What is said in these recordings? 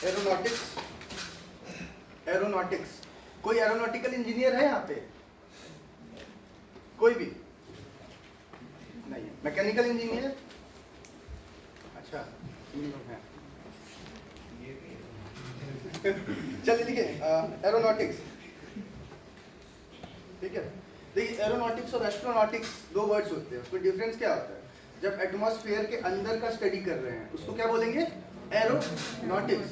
Aeronautics, aeronautics, कोई aeronautical engineer है यहाँ पे? कोई भी नहीं है। मैकेनिकल इंजीनियर, अच्छा 3 लोग हैं। चलिए लिखिए एरोनॉटिक्स, ठीक है। देखिए एरोनॉटिक्स और एस्ट्रोनॉटिक्स दो वर्ड्स होते हैं, उसमें डिफरेंस क्या होता है? जब एटमॉस्फेयर के अंदर का स्टडी कर रहे हैं उसको क्या बोलेंगे? एरोनॉटिक्स।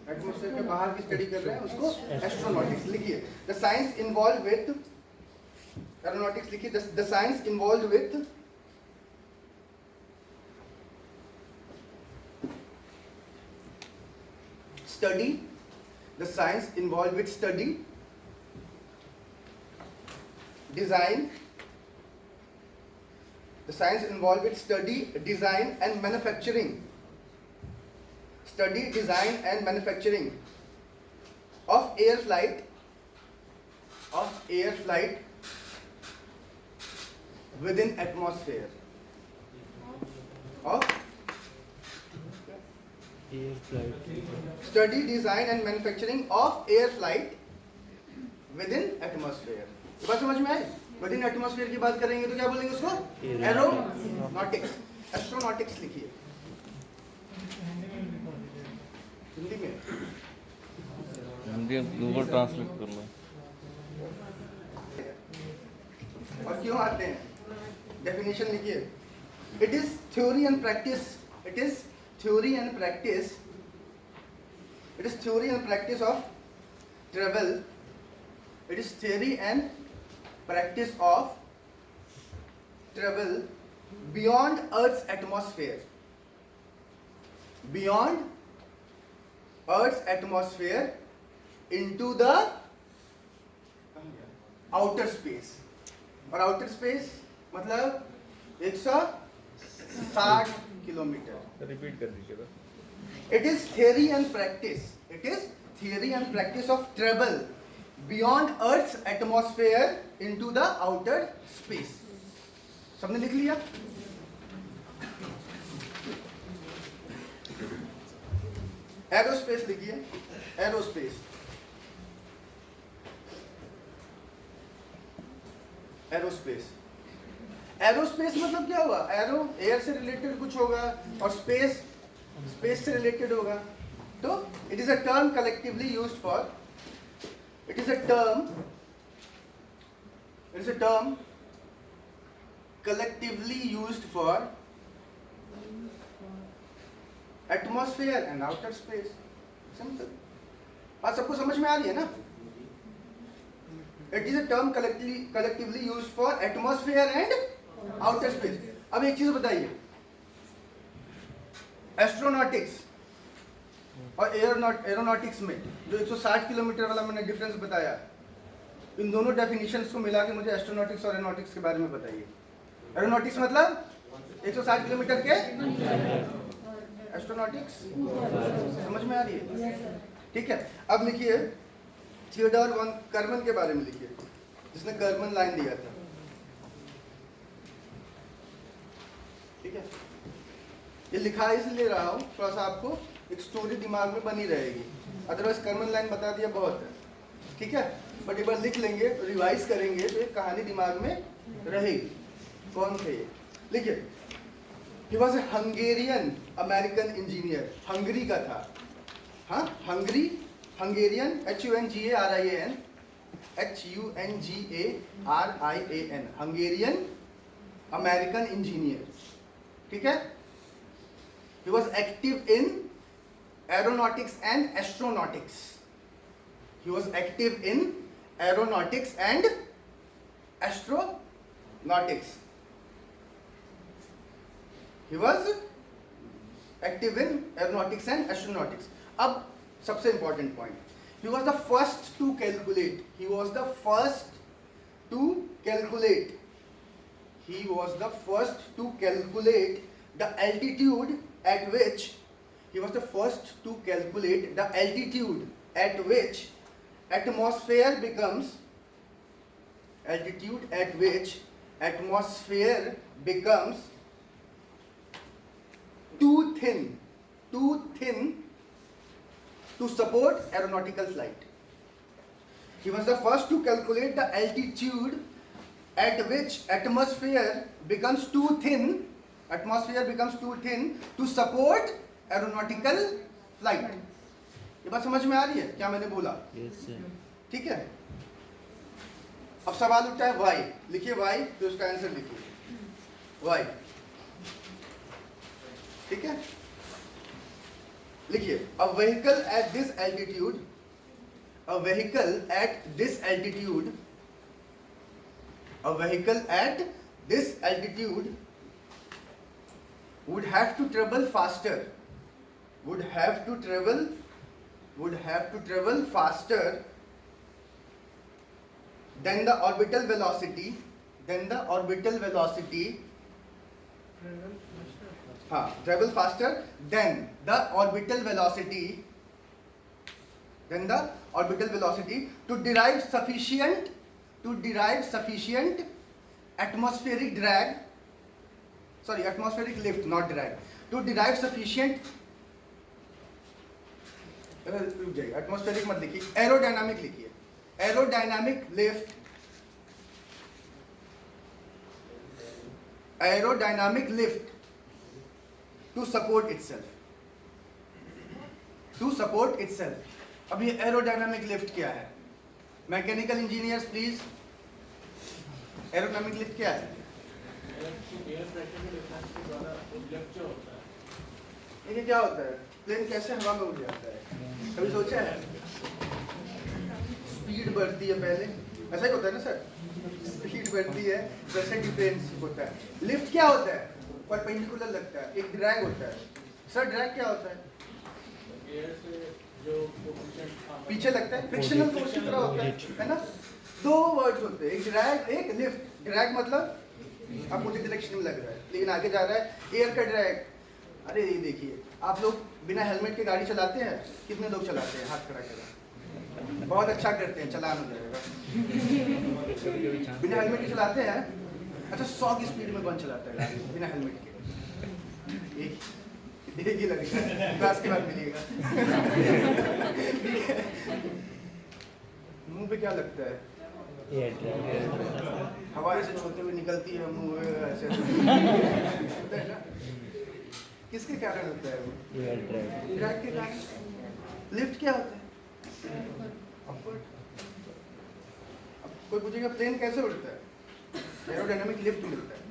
एटमॉस्फेयर के बाहर की स्टडी कर रहे हैं उसको एस्ट्रोनॉटिक्स। लिखिए the science involve with, aeronautics लिखिए the science involve with study, the science involved with study, design, the science involved with study, design and manufacturing, study, design and manufacturing of air flight, within atmosphere of air flight, study, design and manufacturing of air flight within atmosphere। ये बात समझ में आई? within atmosphere की बात करेंगे तो क्या बोलेंगे उसको? एरोनॉटिक्स। एस्ट्रोनॉटिक्स लिखिए हिंदी में, हिंदी गूगल ट्रांसलेट कर लो। और क्यों आते हैं? डेफिनेशन लिखिए, it is theory and practice, it is theory and practice, it is theory and practice of travel, it is theory and practice of travel beyond Earth's atmosphere, beyond Earth's atmosphere into the outer space। और outer space मतलब 160 kilometre. Repeat कर दीजिएगा। It is theory and practice. It is theory and practice of travel beyond Earth's atmosphere into the outer space। सबने लिख लिया? Aerospace लिखिए, aerospace, aerospace. Aerospace मतलब क्या हुआ? एरो एयर से रिलेटेड कुछ होगा और स्पेस स्पेस से रिलेटेड होगा। तो it is a term collectively used for, it is a term, it is a term collectively used for atmosphere and outer space. Simple बात सबको समझ में आ रही है ना? It is a term collectively used for atmosphere and outer space. अब एक चीज बताइए, एस्ट्रोनॉटिक्स और एरोनॉटिक्स में जो 160 किलोमीटर वाला मैंने डिफरेंस बताया, इन दोनों डेफिनेशंस को मिला के मुझे एस्ट्रोनॉटिक्स और एरोनॉटिक्स के बारे में बताइए। एरोनॉटिक्स मतलब 160 किलोमीटर के, एस्ट्रोनॉटिक्स समझ में आ रही है? ठीक है। अब लिखिए थियोडोर वन कर्मन के बारे में लिखिए, जिसने कर्मन लाइन दिया था। ठीक है, ये लिखा इसलिए रहा हूँ थोड़ा सा आपको एक स्टोरी दिमाग में बनी रहेगी, अदरवाइज कर्मन लाइन बता दिया बहुत है। ठीक है, बट एक बार लिख लेंगे तो रिवाइज करेंगे तो एक कहानी दिमाग में रहेगी। कौन थे ये? लिखिए, he was a Hungarian American engineer, Hungary का था। हाँ, Hungary, Hungarian, HUNGARIAN, HUNGARIAN, Hungarian American engineer. ठीक है, he was active in aeronautics and astronautics, he was active in aeronautics and astronautics, he was active in aeronautics and astronautics। अब सबसे important point, he was the first to calculate, he was the first to calculate, he was the first to calculate the altitude at which, he was the first to calculate the altitude at which atmosphere becomes, altitude at which atmosphere becomes too thin to support aeronautical flight. He was the first to calculate the altitude at which atmosphere becomes too thin to support aeronautical flight. ये बात समझ में आ रही है क्या मैंने बोला? Yes, sir. ठीक है. अब सवाल उठता है वाई. लिखिए वाई, तो उसका आंसर लिखिए वाई. ठीक है, लिखिए a vehicle at this altitude would have to travel faster than the orbital velocity travel faster than the orbital velocity to derive sufficient atmospheric lift, not drag, to derive sufficient atmospheric मत लिखिए, aerodynamic लिखिए, aerodynamic lift to support itself. अब ये aerodynamic lift क्या है? Mechanical engineers please, aerodynamic lift क्या है? ये क्या होता है? प्लेन कैसे हवा में उड़ जाता है? कभी सोचा है? स्पीड बढ़ती है पहले, ऐसा ही होता है ना सर? स्पीड बढ़ती है, प्रेशर डिफरेंस होता है. लिफ्ट क्या होता है? परपेंडिकुलर लगता है, एक ड्रैग होता है. सर ड्रैग क्या होता है? जो पीछे लगता है, फ्रिक्शनल फोर्स की तरह होता है ना? दो वर्ड्स होते हैं, एक ड्रैग, एक लिफ्ट. ड्रैग मतलब अपोजिट डायरेक्शन में लग रहा है लेकिन आगे जा रहा है, एयर का ड्रैग. अरे ये देखिए, आप लोग बिना हेलमेट के गाड़ी चलाते हैं? कितने लोग चलाते हैं? हाथ खड़ा करें. बहुत अच्छा करते हैं, चलान हो जाएगा. बिना हेलमेट के चलाते हैं? अच्छा, 100 की स्पीड में कौन चलाता है गाड़ी बिना हेलमेट के? एक ही लड़का है, क्लास के बाद मिलेगा. मुंह पे क्या लगता है? हवा से छोड़ते हुए निकलती है मुंह ऐसे होता है ना? किसके कारण होता है वो? ड्रैग के कारण. लिफ्ट क्या होता है? अपवर्ड. अब कोई पूछेगा प्लेन कैसे उड़ता है? एरोडायनामिक लिफ्ट मिलता है.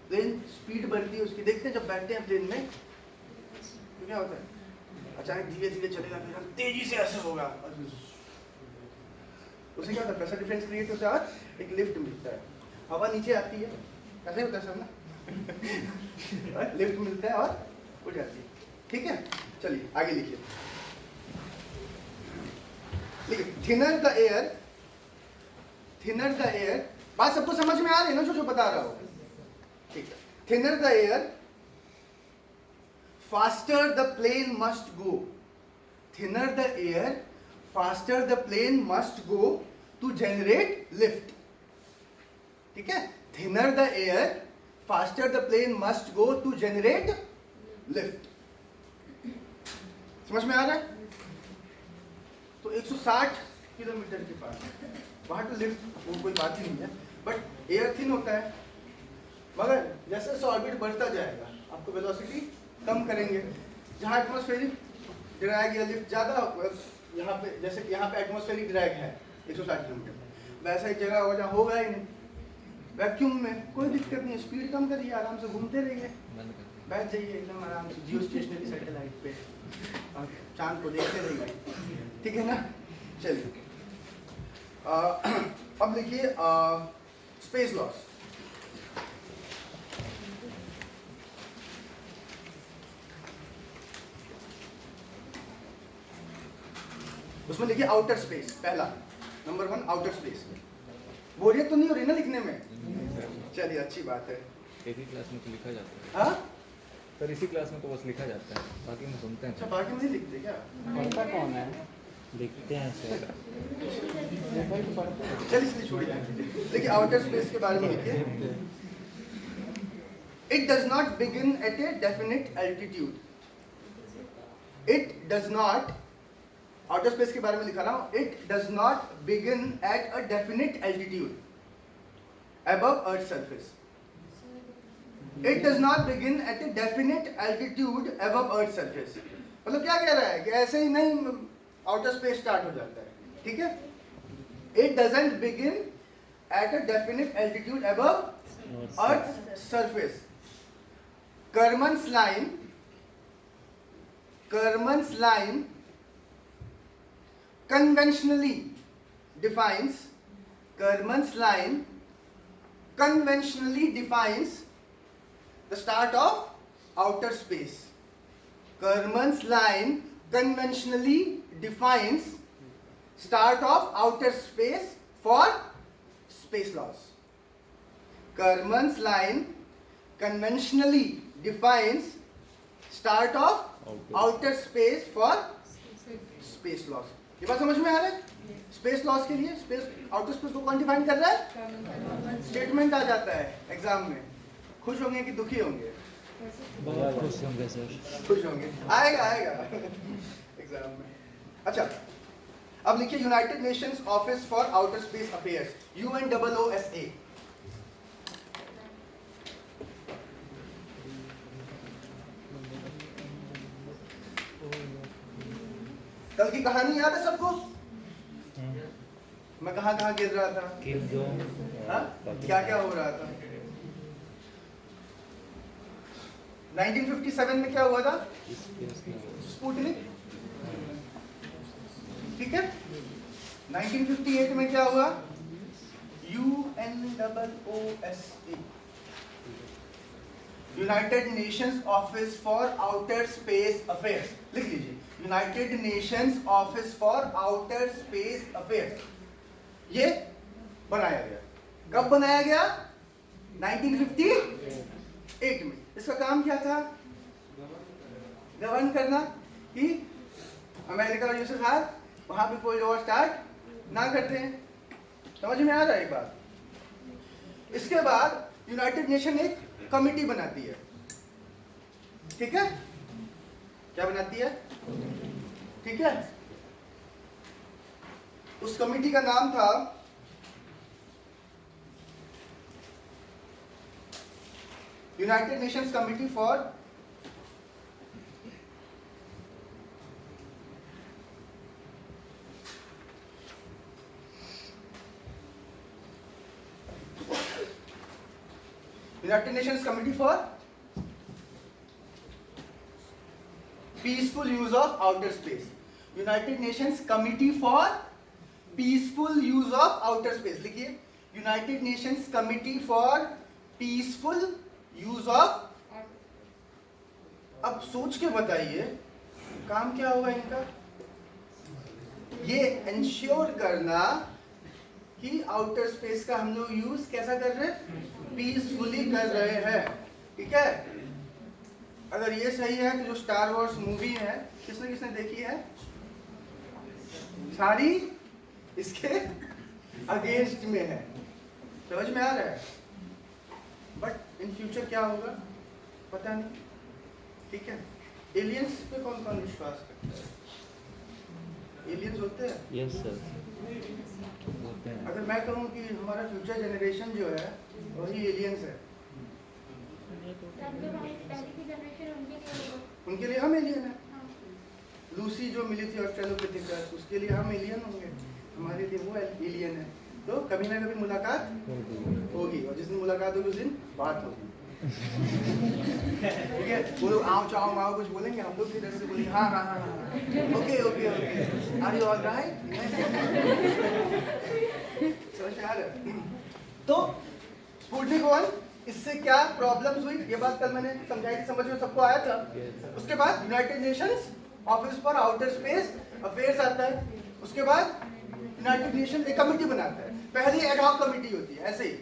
प्लेन स्पीड बढ़ती है उसकी, देखते हैं जब बैठते हैं प्लेन में तो क्या होता है? अचानक धीरे धीरे चलेगा, फिर हम तेजी से ऐसे होगा, उससे क्या होता है? प्रेशर डिफरेंस क्रिएट होता है और एक लिफ्ट मिलता है. हवा नीचे आती है, ऐसे होता है सब ना? लिफ्ट मिलता है और उड़ जाती है. ठीक है, चलिए आगे लिखिए. Thinner the air. बात सबको समझ में आ रही है ना जो बता रहा हूं? ठीक है. Thinner the air, faster the plane must go. Thinner the air, faster the plane must go to generate lift. ठीक है? Thinner the air, faster the plane must go to generate lift. समझ में आ रहा है? तो 160 किलोमीटर के पास वहां तो लिफ्ट वो कोई बात ही नहीं है, बट एयर थिन होता है. मगर जैसे ऑर्बिट बढ़ता जाएगा आपको वेलोसिटी कम करेंगे. जहाँ एटमॉस्फेरिक ड्रैग या लिफ्ट ज़्यादा, यहाँ पे जैसे यहाँ पे एटमॉस्फेरिक ड्रैग है 160 किलोमीटर, वैसा एक जगह होगा जहाँ होगा ही नहीं. वैक्यूम में कोई दिक्कत नहीं है, स्पीड कम करिए, आराम से घूमते रहिए, बैठ जाइए एकदम आराम से जियो स्टेशनरी सैटेलाइट पे और चांद को देखते रहिए. ठीक है ना? चलिए अब लिखिए स्पेस लॉस. उसमें लिखिए आउटर स्पेस. पहला नंबर 1 आउटर स्पेस. बोरियत तो नहीं हो रही ना लिखने में? चलिए अच्छी बात है. एक ही क्लास में तो लिखा जाता है. हाँ सर, इसी क्लास में तो बस लिखा जाता है, बाकी में सुनते हैं. अच्छा, बाकी में नहीं लिखते क्या? पढ़ता कौन है? लिखते हैं सर. चलिए इसलिए छोड़िए. देखिए आउटर स्पेस के बारे में लिखिए. It does not begin eight a definite altitude. It does not outer space के बारे में लिखा रहा हूं. It does not begin at a definite altitude above earth's surface. It does not begin at a definite altitude above earth's surface. मतलब क्या कह रहा है कि ऐसे ही नहीं आउटर स्पेस स्टार्ट हो जाता है. ठीक है. It doesn't begin at a definite altitude above earth's surface. Kármán's line conventionally defines the start of outer space. Kármán's line conventionally defines start of outer space for space laws. Kármán's line conventionally defines start of outer space for space laws. ये बात समझ में आ रहा है? Space loss के लिए space outer space को कौन डिफाइन कर रहा है? स्टेटमेंट आ जाता है एग्जाम में. खुश होंगे कि दुखी होंगे? बहुत खुश होंगे सर. खुश होंगे. आएगा एग्जाम में. अच्छा, अब लिखिए United Nations office for outer space affairs, UNOOSA. कल की कहानी याद है सबको? मैं कहाँ गिर रहा था? हाँ? क्या हो रहा था? 1957 में क्या हुआ था? स्पुतनिक. ठीक है. 1958 में क्या हुआ? UNOOSA, United Nations office for outer space affairs. लिख लीजिए, United Nations office for outer space affairs. ये बनाया गया. कब बनाया गया? 1958 में. इसका काम क्या था? गवर्न करना कि अमेरिका और यूएस वहां पे कोई वॉर स्टार्ट ना करते हैं. समझ में आ रहा है एक बात? इसके बाद यूनाइटेड नेशन एक कमिटी बनाती है. ठीक है. क्या बनाती है? ठीक है. उस कमिटी का नाम था United Nations committee for United Nations Committee for Peaceful Use of Outer Space. United Nations Committee for Peaceful Use of Outer Space. लिखिए, United Nations Committee for Peaceful Use of. अब सोच के बताइए काम क्या होगा इनका? ये इंश्योर करना कि आउटर स्पेस का हम लोग यूज कैसा कर रहे हैं? पीसफुली कर रहे हैं. ठीक है. अगर ये सही है तो जो स्टार वॉर्स मूवी है किसने देखी है? सारी इसके अगेंस्ट में है. समझ में आ रहा है? बट इन फ्यूचर क्या होगा पता नहीं. ठीक है. एलियंस पे कौन कौन विश्वास करता है? एलियंस होते हैं? Yes sir. अगर मैं कहूँ कि हमारा फ्यूचर जनरेशन जो है वही एलियंस है, उनके लिए हम एलियन हैं. लूसी जो मिली थी ऑस्ट्रेलोपिथेकस, उसके लिए हम एलियन होंगे, हमारे लिए वो एलियन है. तो कभी ना कभी मुलाकात होगी, और जिस दिन मुलाकात होगी उस दिन बात होगी. ठीक है. वो लोग आओ चाओ माओ कुछ बोलेंगे, हम लोग इधर से बोलेंगे हाँ हाँ हाँ हाँ okay okay okay are you alright. समझ में आ रहा है? तो स्पुतनिक 1, इससे क्या प्रॉब्लम्स हुई ये बात कल मैंने समझाई थी, समझ में सबको आया था. उसके बाद United Nations office for outer space affairs आता है. उसके बाद यूनाइटेड नेशन एक कमेटी बनाता है. पहले एड हॉक कमेटी होती है ऐसे ही,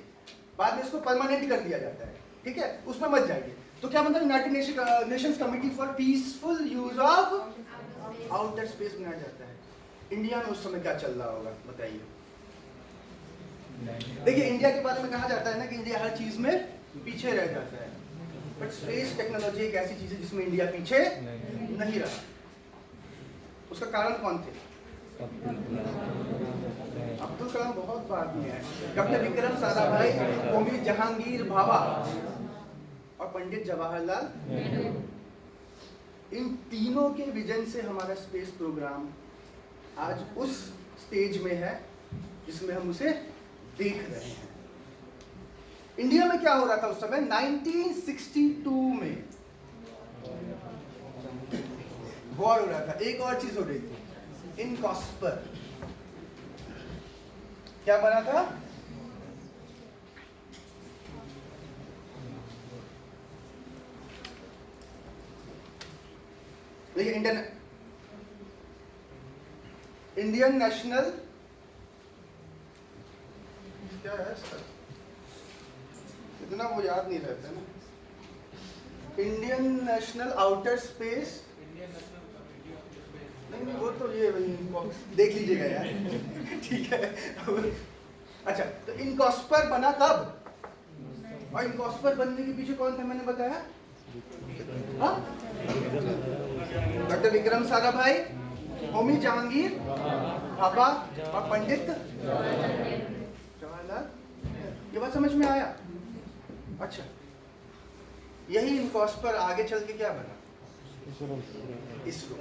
बाद में इसको परमानेंट कर दिया जाता है. ठीक है. उसमें मत जाइए. तो क्या मतलब United Nations committee for peaceful use of outer space बनाया जाता है. इंडिया में उस समय क्या चल रहा होगा बताइए. देखिए इंडिया के बारे में कहा जाता है ना कि इंडिया हर चीज में पीछे रह जाता है, बट स्पेस टेक्नोलॉजी एक ऐसी चीज है जिसमें इंडिया पीछे नहीं रहा. उसका कारण कौन थे? अब्दुल कलाम बहुत बाद में है। डॉक्टर विक्रम साराभाई, होमी जहांगीर भाभा और पंडित जवाहरलाल नेहरू। इन तीनों के विजन से हमारा स्पेस प्रोग्राम आज उस स्टेज में है जिसमें हम उसे देख रहे हैं। इंडिया में क्या हो रहा था उस समय? 1962 में वॉर हो रहा था। एक और चीज हो रही थी, इनकॉस्पर। क्या बना था? देखिए, इंडियन नेशनल क्या है सर, इतना वो याद नहीं रहता ना। इंडियन नेशनल आउटर स्पेस, नहीं वो तो ये देख लीजिएगा यार। ठीक है। अच्छा, तो इनकॉस्पर बना कब? और इनकॉस्पर बनने के पीछे कौन था मैंने बताया? हाँ, डॉक्टर विक्रम साराभाई, होमी जहांगीर भाभा और पंडित जवाहरलाल। ये बात समझ में आया? अच्छा, यही इनकॉस्पर आगे चल के क्या बना? इसरो।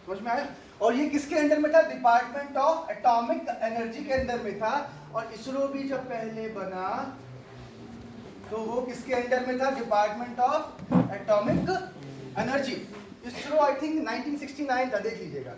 समझ में आया? और ये किसके अंडर में था? डिपार्टमेंट ऑफ एटॉमिक एनर्जी के अंदर में था। और इसरो भी जब पहले बना तो वो किसके अंडर में था? Department of atomic energy. ISRO I think 1969 था, देख लीजिएगा।